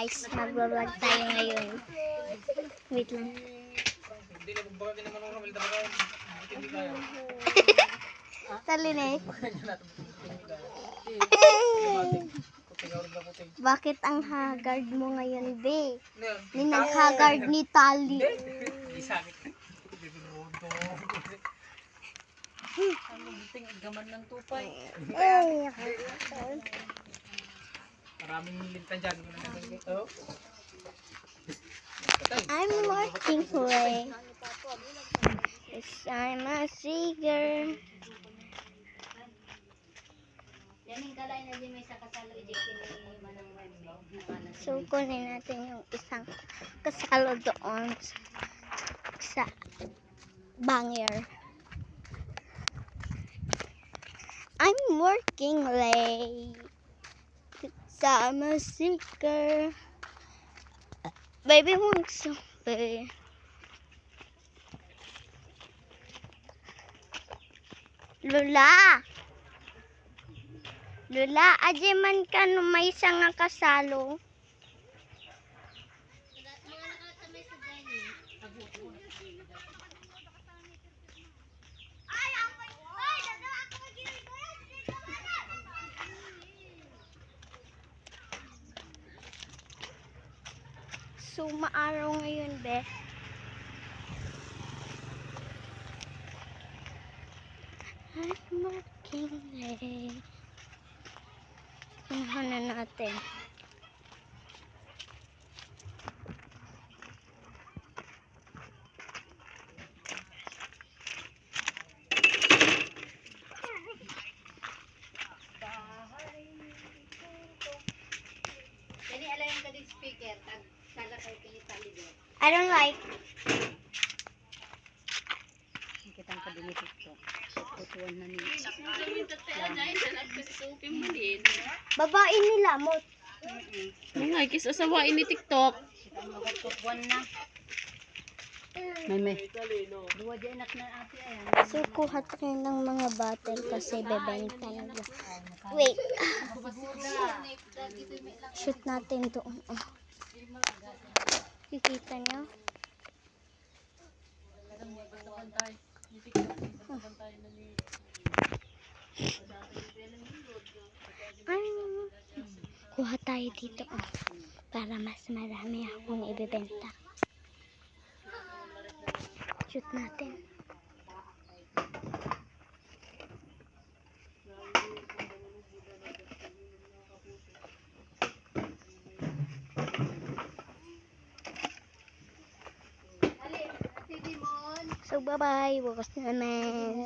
guys, mag-vlog tayo ngayon. Wait lang. Talinig. Bakit ang haggard mo ngayon, be? Ninang haggard ni Tali. Gaman ng tupay. Maraming linta dyan. I'm working away. Yes, I'm a seeker. So, kunin natin yung isang kasalo doon sa banger. I'm working late. I'm a seeker. Baby wants to be. Lola! Lola, ajeman ka no may isang nga kasalo. So, maaraw ngayon, be. I'm working late. Kunahan na natin. I don't like. Kitang ka din ito. Tutuan na niya. Babae nila mo. Nga, kisasawain ni TikTok. Tutuan na. May. Dua di anak na ate ayan. So, kuha tayo ng mga bottle kasi bebenta nila. Wait. Shoot natin doon. Oh. Kikita niyo? Kuha tayo dito para mas marami akong ibebenta. Shoot natin. So bye bye, bukas na naman.